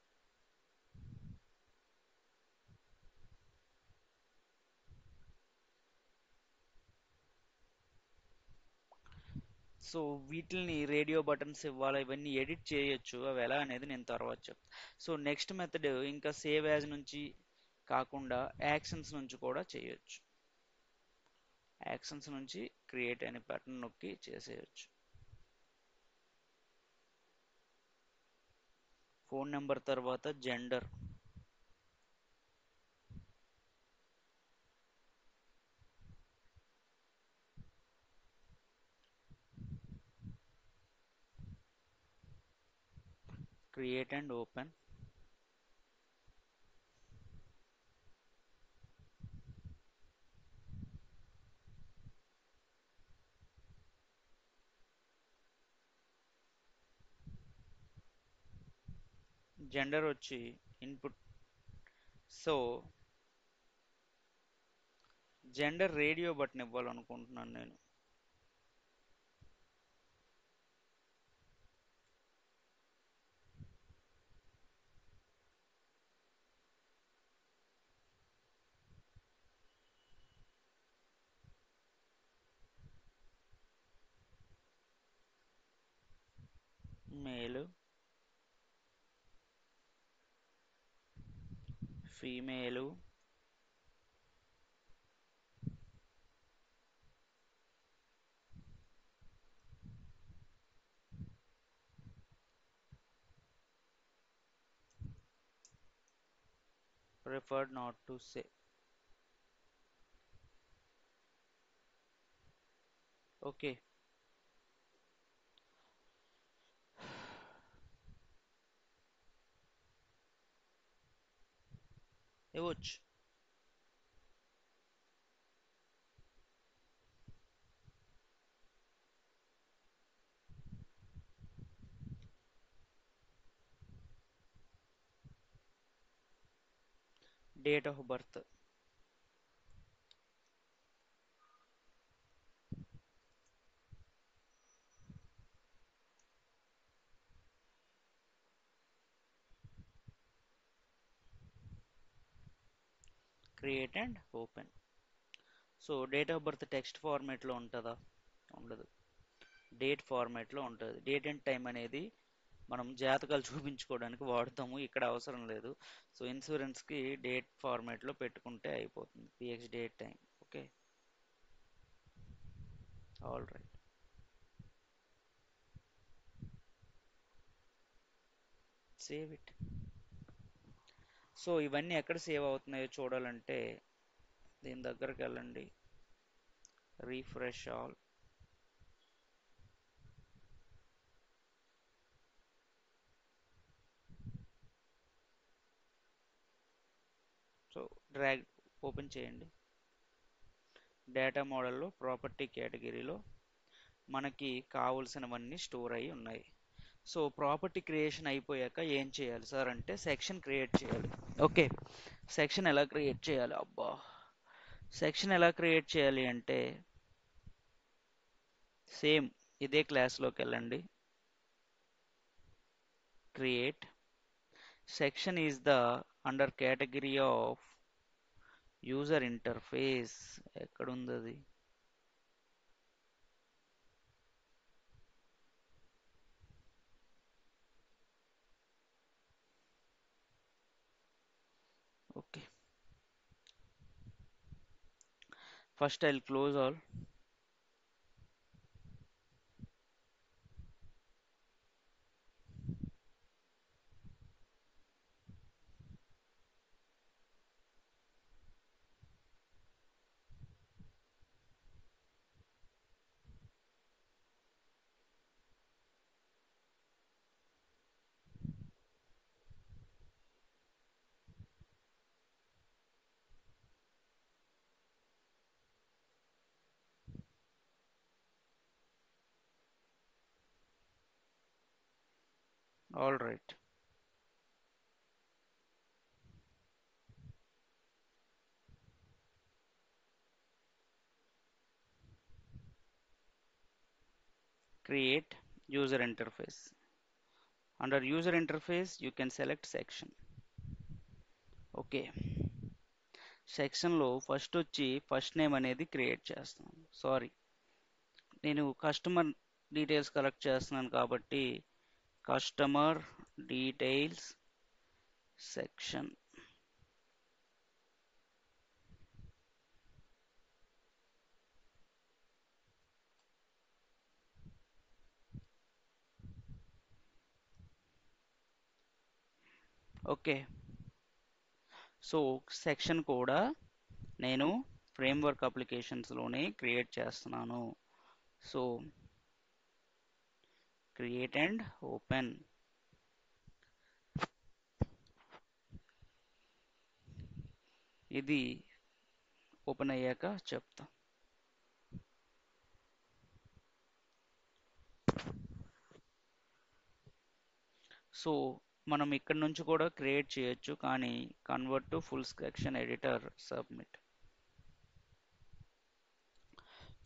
సో వీటిని రేడియో బటన్స్ ఇవ్వాలి, ఇవన్నీ ఎడిట్ చేయొచ్చు, అవి ఎలా అనేది నేను తర్వాత చెప్తాను. సో నెక్స్ట్ మెథడ్ ఇంకా సేవ్ యాజ్ నుంచి కాకుండా యాక్షన్స్ నుంచి కూడా చేయొచ్చు. యాక్షన్స్ నుంచి క్రియేట్ అనే బటన్ నొక్కి చేసేయచ్చు. ఫోన్ నెంబర్ తర్వాత gender. Create and open. Gender వచ్చి input. So gender radio button ఇవ్వాలనుకుంటున్నాను నేను. Male, female, preferred not to say. Okay. ఇవ్వచ్చు. Date of birth. Create and open. So date of birth text ఫార్మాట్లో ఉంటుందా? ఉండదు. డేట్ ఫార్మాట్లో ఉంటుంది. డేట్ అండ్ టైం అనేది మనం జాతకాలు చూపించుకోవడానికి వాడతాము, ఇక్కడ అవసరం లేదు. సో ఇన్సూరెన్స్కి డేట్ ఫార్మాట్లో పెట్టుకుంటే అయిపోతుంది. PX date time. Okay. All right. Save it. So ఇవన్నీ ఎక్కడ సేవ్ అవుతున్నాయో చూడాలంటే దీని దగ్గరకు వెళ్ళండి. Refresh all. So drag open చేయండి. డేటా మోడల్లో ప్రాపర్టీ కేటగిరీలో మనకి కావలసినవన్నీ స్టోర్ అయి ఉన్నాయి. సో ప్రాపర్టీ క్రియేషన్ అయిపోయాక ఏం చేయాలి సార్ అంటే సెక్షన్ క్రియేట్ చేయాలి. ఓకే. సెక్షన్ ఎలా క్రియేట్ చేయాలి? అబ్బా, సెక్షన్ ఎలా క్రియేట్ చేయాలి అంటే సేమ్ ఇదే క్లాస్లోకి వెళ్ళండి. Create section is the under category of user interface. ఎక్కడుంది అది? Okay. First I close all. All right. Create user interface. Under user interface, you can select section. Okay. సెక్షన్లో ఫస్ట్ వచ్చి first name అనేది create చేస్తాను. Sorry, నేను customer details collect చేస్తున్నాను కాబట్టి customer details section. Okay. So section కూడా నేను framework అప్లికేషన్స్లోనే create చేస్తున్నాను. So create and open. ఇది ఓపెన్ అయ్యాక చెప్తా. సో మనం ఇక్కడ నుంచి కూడా క్రియేట్ చేయొచ్చు, కానీ convert to full section editor submit.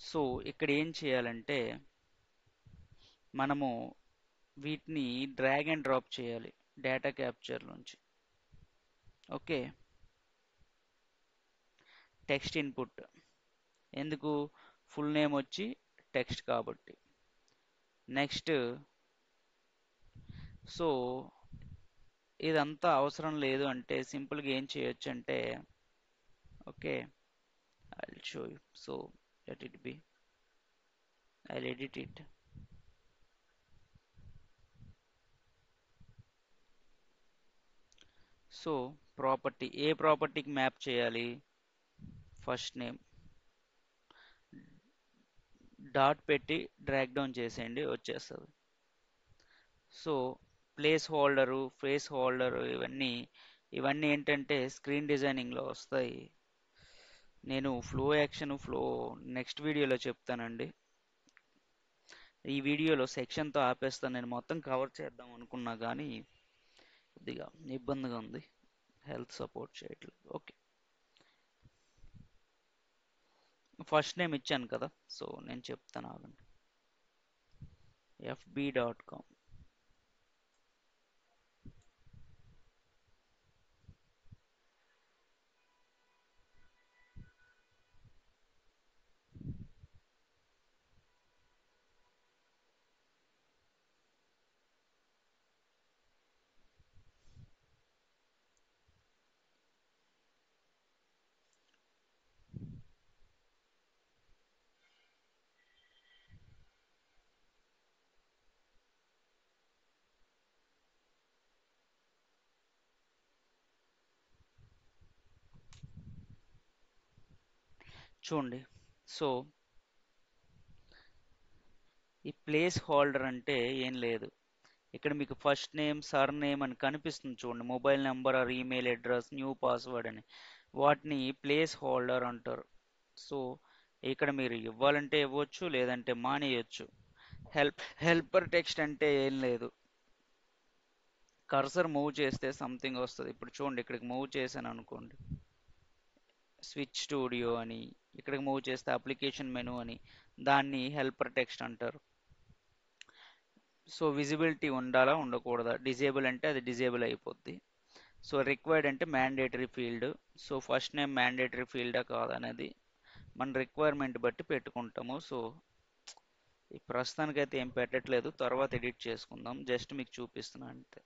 So ఇక్కడ ఏం చేయాలంటే మనము వీటిని డ్రాగ్ అండ్ డ్రాప్ చేయాలి డేటా క్యాప్చర్ నుంచి. ఓకే, టెక్స్ట్ ఇన్పుట్ ఎందుకు, ఫుల్ నేమ్ వచ్చి టెక్స్ట్ కాబట్టి. నెక్స్ట్, సో ఇదంతా అవసరం లేదు అంటే సింపుల్గా ఏం చేయొచ్చు అంటే, okay I show you. So let it be, I edit it. So property, ఏ ప్రాపర్టీకి మ్యాప్ చేయాలి, ఫస్ట్ నేమ్ డాట్ పెట్టి డ్రాగ్ డౌన్ చేసేయండి వచ్చేస్తుంది. So place holder, face holder, ఇవన్నీ ఏంటంటే స్క్రీన్ డిజైనింగ్లో వస్తాయి. నేను ఫ్లో నెక్స్ట్ వీడియోలో చెప్తానండి. ఈ వీడియోలో సెక్షన్తో ఆపేస్తాను, నేను మొత్తం కవర్ చేద్దాం అనుకున్నా కానీ కొద్దిగా ఇబ్బందిగా ఉంది, హెల్త్ సపోర్ట్ చేయట్లేదు. ఓకే, ఫస్ట్ నేమ్ ఇచ్చాను కదా, సో నేను చెప్తాను ఆగండి. fb.com. చూడండి, సో ఈ ప్లేస్ హోల్డర్ అంటే ఏం లేదు, ఇక్కడ మీకు ఫస్ట్ నేమ్ సర్ నేమ్ అని కనిపిస్తుంది చూడండి, mobile number are email address, new password అని, వాటిని ప్లేస్ హోల్డర్ అంటారు. సో ఇక్కడ మీరు ఇవ్వాలంటే ఇవ్వచ్చు, లేదంటే మానేయచ్చు. హెల్పర్ టెక్స్ట్ అంటే ఏం లేదు, కర్సర్ మూవ్ చేస్తే సంథింగ్ వస్తుంది. ఇప్పుడు చూడండి, ఇక్కడికి మూవ్ చేశాను అనుకోండి, స్విచ్ స్టూడియో అని, ఇక్కడికి మూవ్ చేస్తే అప్లికేషన్ మెనూ అని, దాన్ని హెల్పర్ టెక్స్ట్ అంటారు. సో విజిబిలిటీ ఉండాలా ఉండకూడదా, డిజేబుల్ అంటే అది డిజేబుల్ అయిపోద్ది. సో రిక్వైర్డ్ అంటే mandatory field. So first name mandatory ఫీల్డా కాదనేది మన రిక్వైర్మెంట్ బట్టి పెట్టుకుంటాము. సో ఈ ప్రస్తుతానికైతే ఏం పెట్టట్లేదు, తర్వాత ఎడిట్ చేసుకుందాం, జస్ట్ మీకు చూపిస్తున్నాను అంతే.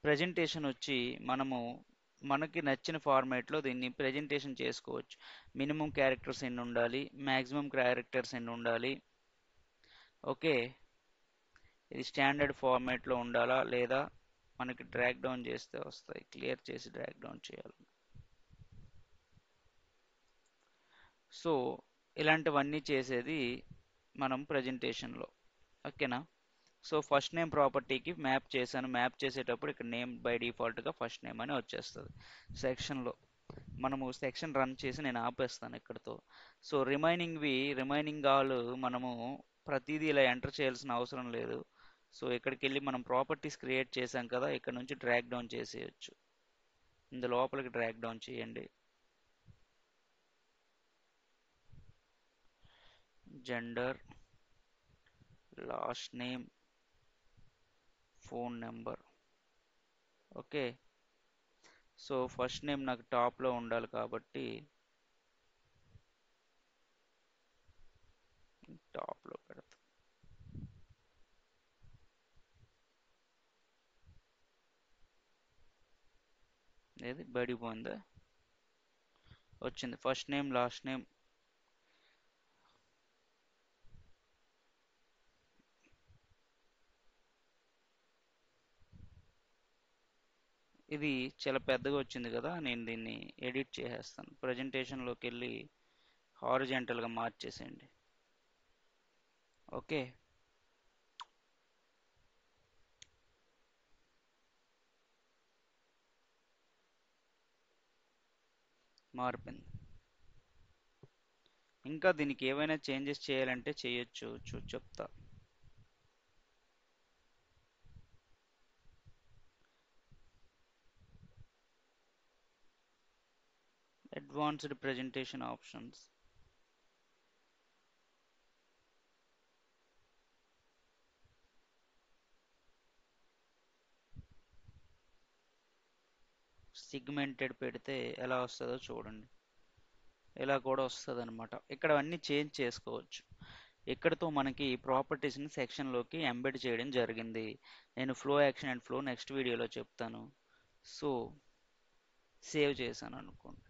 ప్రజెంటేషన్ వచ్చి మనము మనకి నచ్చిన ఫార్మాట్లో దీన్ని ప్రజెంటేషన్ చేసుకోవచ్చు. మినిమం క్యారెక్టర్స్ ఎన్ని ఉండాలి, మ్యాక్సిమం క్యారెక్టర్స్ ఎన్ని ఉండాలి, ఓకే, ఇది స్టాండర్డ్ ఫార్మాట్లో ఉండాలా లేదా మనకి డ్రాగ్ డౌన్ చేస్తే వస్తాయి, క్లియర్ చేసి డ్రాగ్ డౌన్ చేయాలి. సో ఇలాంటివన్నీ చేసేది మనం ప్రజెంటేషన్లో, ఓకేనా. సో ఫస్ట్ నేమ్ ప్రాపర్టీకి మ్యాప్ చేశాను, మ్యాప్ చేసేటప్పుడు ఇక్కడ నేమ్ బై డిఫాల్ట్గా ఫస్ట్ నేమ్ అని వచ్చేస్తుంది. సెక్షన్లో మనము సెక్షన్ రన్ చేసి నేను ఆపేస్తాను ఇక్కడతో. సో రిమైనింగ్ ఆల్ మనము ప్రతిదీ ఇలా ఎంటర్ చేయాల్సిన అవసరం లేదు. సో ఇక్కడికి వెళ్ళి మనం ప్రాపర్టీస్ క్రియేట్ చేసాం కదా, ఇక్కడ నుంచి డ్రాగ్ డౌన్ చేసేయచ్చు, ఇందు లోపలికి డ్రాగ్ డౌన్ చేయండి. Gender, last name, phone number, okay. So first name నాకు టాప్లో ఉండాలి కాబట్టి టాప్లో పెడతా. ఏది బడిపోయిందా, వచ్చింది ఫస్ట్ నేమ్ లాస్ట్ నేమ్. ఇది చాలా పెద్దగా వచ్చింది కదా, నేను దీన్ని ఎడిట్ చేసేస్తాను. ప్రజెంటేషన్లోకి వెళ్ళి హారిజెంటల్గా మార్చేసేయండి, ఓకే. మారిపోయింది. ఇంకా దీనికి ఏవైనా చేంజెస్ చేయాలంటే చేయొచ్చు, చెప్తా. Advanced presentation options. సిగ్మెంటెడ్ పెడితే ఎలా వస్తుందో చూడండి. ఇలా కూడా వస్తుంది అనమాట. ఇక్కడ అన్నీ చేంజ్ చేసుకోవచ్చు. ఇక్కడతో మనకి ప్రాపర్టీస్ని సెక్షన్లోకి ఎంబెడ్ చేయడం జరిగింది. నేను flow action and flow next వీడియోలో చెప్తాను. సో సేవ్ చేశాను అనుకోండి.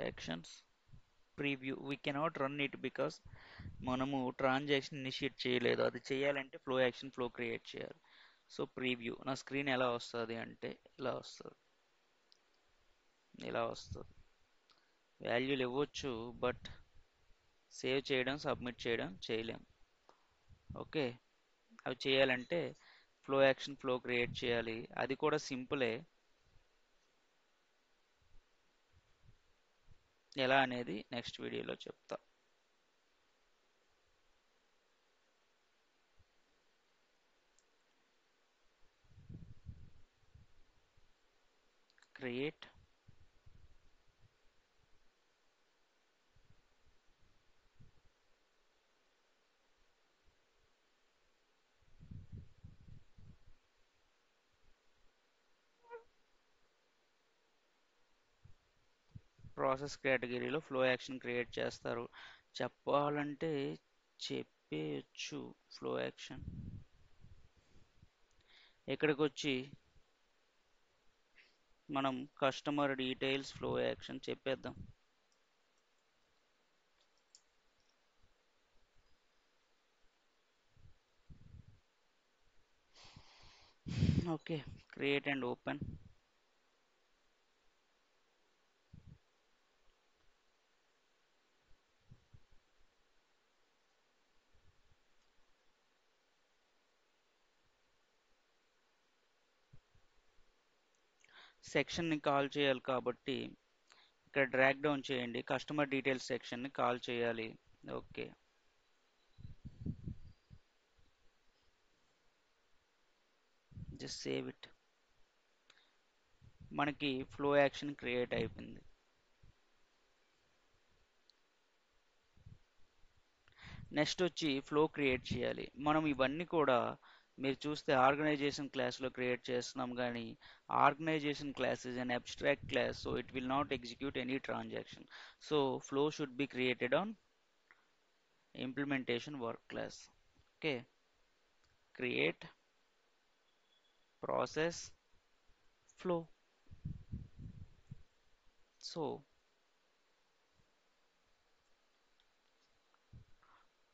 Actions preview we cannot run it because మనము ట్రాన్సాక్షన్ ఇనిషియేట్ చేయలేదు. అది చేయాలంటే ఫ్లో యాక్షన్ ఫ్లో క్రియేట్ చేయాలి. సో ప్రీవ్యూ నా స్క్రీన్ ఎలా వస్తుంది అంటే ఇలా వస్తుంది, ఇలా వస్తుంది. వాల్యూలు ఇవ్వచ్చు, బట్ సేవ్ చేయడం సబ్మిట్ చేయడం చేయలేం. ఓకే, అవి చేయాలంటే ఫ్లో యాక్షన్ ఫ్లో క్రియేట్ చేయాలి. అది కూడా సింపులే. ఎలా అనేది నెక్స్ట్ వీడియోలో చెప్తా. క్రియేట్ ప్రాసెస్ కేటగిరీలో ఫ్లో యాక్షన్ క్రియేట్ చేస్తారు. చెప్పాలంటే చెప్పేయచ్చు. ఫ్లో యాక్షన్ ఇక్కడికి వచ్చి మనం కస్టమర్ డీటెయిల్స్ ఫ్లో యాక్షన్ చెప్పేద్దాం. Okay, create and open. సెక్షన్ని కాల్ చేయాలి కాబట్టి ఇక్కడ డ్రాగ్ డౌన్ చేయండి. కస్టమర్ డీటెయిల్స్ సెక్షన్ని కాల్ చేయాలి. Okay, just save it. మనకి ఫ్లో యాక్షన్ క్రియేట్ అయిపోయింది. నెక్స్ట్ వచ్చి ఫ్లో క్రియేట్ చేయాలి. మనం ఇవన్నీ కూడా మీరు చూస్తే ఆర్గనైజేషన్ క్లాస్లో క్రియేట్ చేస్తున్నాం, కానీ organization class is an abstract class, so it will not execute any transaction. So flow should be created on implementation work class. Okay, create process flow. So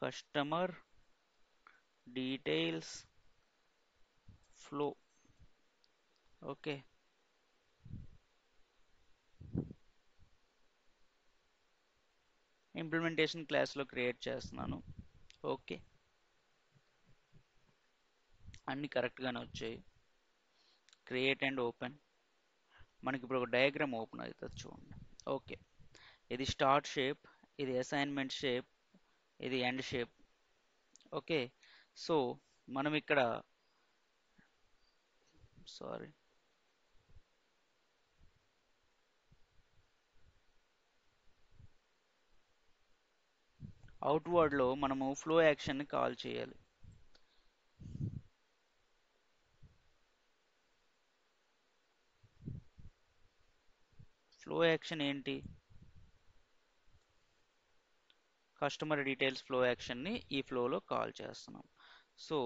customer details flow. Okay, implementation క్లాస్లో create చేస్తున్నాను. Okay, అన్నీ కరెక్ట్గానే వచ్చాయి. Create and open. మనకి ఇప్పుడు ఒక diagram open అవుతుంది చూడండి. ఓకే, ఇది స్టార్ట్ షేప్, ఇది అసైన్మెంట్ షేప్, ఇది ఎండ్ షేప్. ఓకే, సో మనం ఇక్కడ సారీ అవుట్వర్డ్లో మనము ఫ్లో యాక్షన్ని కాల్ చేయాలి. ఫ్లో యాక్షన్ ఏంటి? కస్టమర్ డీటెయిల్స్ ఫ్లో యాక్షన్ని ఈ ఫ్లోలో కాల్ చేస్తున్నాం. సో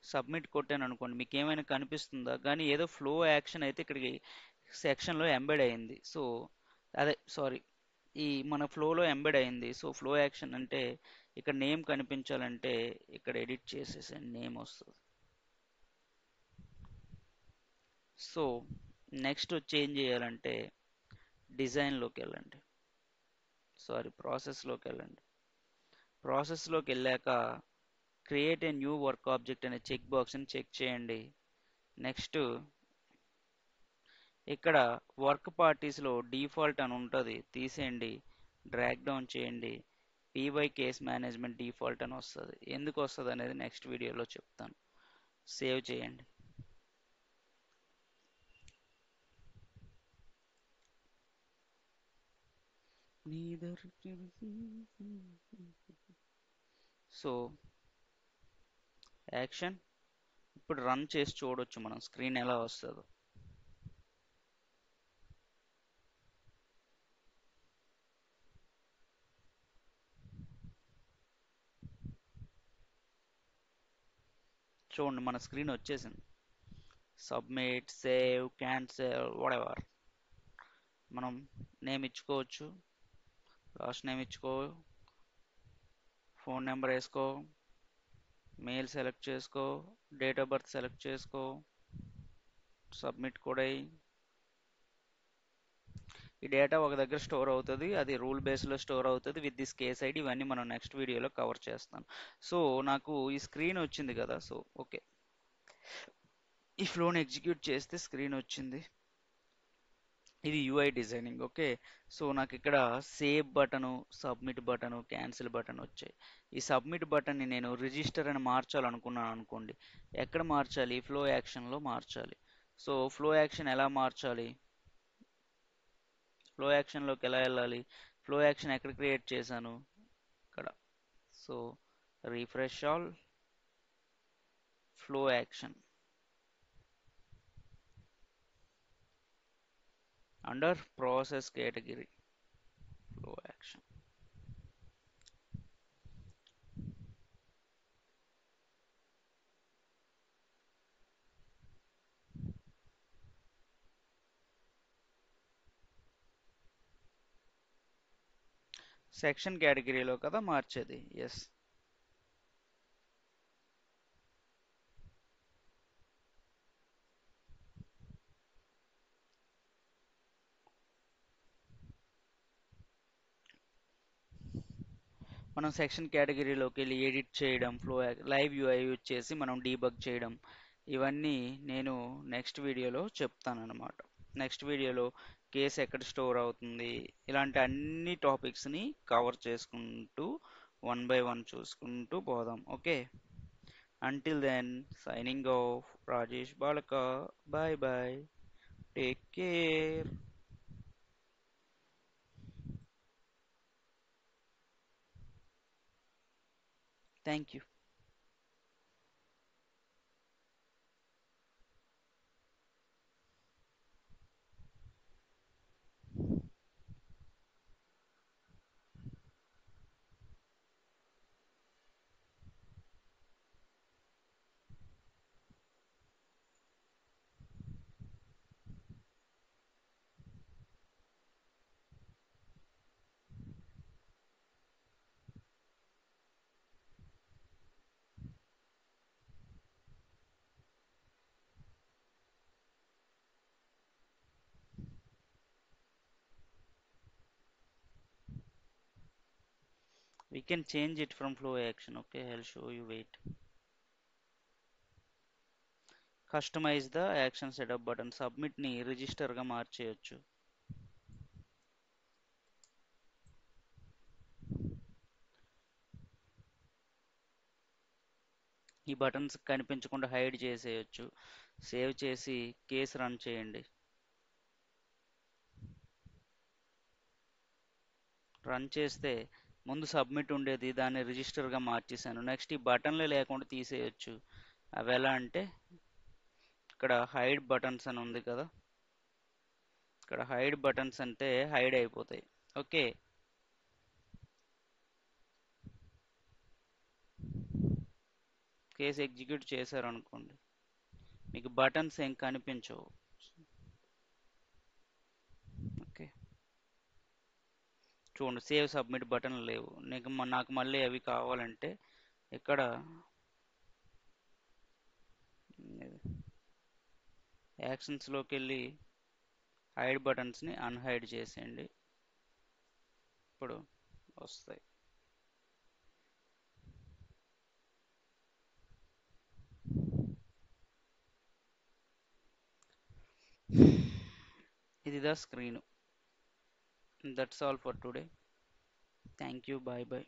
సబ్మిట్ కొట్టాను అనుకోండి, మీకు ఏమైనా కనిపిస్తుందా? కానీ ఏదో ఫ్లో యాక్షన్ అయితే ఇక్కడికి సెక్షన్లో ఎంబెడ్ అయింది. సో అదే సారీ, ఈ మన ఫ్లోలో ఎంబెడ్ అయింది. సో ఫ్లో యాక్షన్ అంటే ఇక్కడ నేమ్ కనిపించాలంటే ఇక్కడ ఎడిట్ చేసేసండి, నేమ్ వస్తుంది. సో నెక్స్ట్ చేంజ్ చేయాలంటే డిజైన్లోకి వెళ్ళండి, సారీ ప్రాసెస్లోకి వెళ్ళండి. ప్రాసెస్లోకి వెళ్ళాక create a new work object అనే చెక్ బాక్స్ని చెక్ చేయండి. నెక్స్ట్ ఇక్కడ వర్క్ పార్టీస్లో డిఫాల్ట్ అని ఉంటుంది, తీసేయండి. డ్రాగ్ డౌన్ చేయండి. పీవై కేస్ మేనేజ్మెంట్ డిఫాల్ట్ అని వస్తుంది. ఎందుకు వస్తుంది అనేది నెక్స్ట్ వీడియోలో చెప్తాను. సేవ్ చేయండి. సో యాక్షన్ ఇప్పుడు రన్ చేసి చూడొచ్చు మనం స్క్రీన్ ఎలా వస్తుందో. చూడండి మన స్క్రీన్ వచ్చేసింది. Submit, save, cancel, whatever. మనం నేమ్ ఇచ్చుకోవచ్చు, లాస్ట్ నేమ్ ఇచ్చుకో, ఫోన్ నెంబర్ వేసుకో, మెయిల్ సెలెక్ట్ చేసుకో, డేట్ ఆఫ్ బర్త్ సెలెక్ట్ చేసుకో, సబ్మిట్ కూడా అయ్యి. ఈ డేటా ఒక దగ్గర స్టోర్ అవుతుంది, అది రూల్ బేస్లో స్టోర్ అవుతుంది విత్ దిస్ కేస్ ఐడి. ఇవన్నీ మనం నెక్స్ట్ వీడియోలో కవర్ చేస్తాను. సో నాకు ఈ స్క్రీన్ వచ్చింది కదా. సో ఓకే, ఈ ఫ్లోని ఎగ్జిక్యూట్ చేస్తే స్క్రీన్ వచ్చింది. ఇది యూఐ డిజైనింగ్. ఓకే, సో నాకు ఇక్కడ save button, submit button, cancel button వచ్చాయి. ఈ సబ్మిట్ బటన్ని నేను రిజిస్టర్ అని మార్చాలనుకున్నాను అనుకోండి. ఎక్కడ మార్చాలి? ఫ్లో యాక్షన్లో మార్చాలి. సో ఫ్లో యాక్షన్ ఎలా మార్చాలి? ఫ్లో యాక్షన్లోకి ఎలా వెళ్ళాలి? ఫ్లో యాక్షన్ ఎక్కడ క్రియేట్ చేశాను? ఇక్కడ. So refresh all, flow action under process category, flow action. Section కేటగిరీలో కదా మార్చేది. ఎస్. మనం సెక్షన్ కేటగిరీలోకి వెళ్ళి ఎడిట్ చేయడం, ఫ్లో లైవ్ యూఐ యూజ్ చేసి మనం డీబగ్ చేయడం, ఇవన్నీ నేను నెక్స్ట్ వీడియోలో చెప్తానన్నమాట. నెక్స్ట్ వీడియోలో కేస్ ఎక్కడ స్టోర్ అవుతుంది, ఇలాంటి అన్ని టాపిక్స్ని కవర్ చేసుకుంటూ వన్ బై వన్ చూసుకుంటూ పోదాం. Okay, until then signing off, Rajesh Balaka. Bye bye, take care. Thank you. We can change it from flow action. Okay, I'll show you. Wait. Customize the action setup button. Submit ని register గా మార్చేయొచ్చు. ఈ buttons కనిపించకుండా hide చేసేయచ్చు. Save చేసి case run చేయండి. Run చేస్తే ముందు submit ఉండేది, దాన్ని రిజిస్టర్గా మార్చేసాను. నెక్స్ట్ ఈ బటన్లు లేకుండా తీసేయచ్చు. అవి ఎలా అంటే ఇక్కడ హైడ్ బటన్స్ అని ఉంది కదా, ఇక్కడ హైడ్ బటన్స్ అంటే హైడ్ అయిపోతాయి. ఓకే, కేసు ఎగ్జిక్యూట్ చేశారనుకోండి, మీకు బటన్స్ ఏం కనిపించవు. ఓకే, చూడండి సేవ్ సబ్మిట్ బటన్ లేవు. నాకు మళ్ళీ అవి కావాలంటే ఇక్కడ యాక్షన్స్లోకి వెళ్ళి హైడ్ బటన్స్ని అన్హైడ్ చేసేయండి. ఇప్పుడు వస్తాయి. ఇది the screen. That's all for today. Thank you. Bye bye.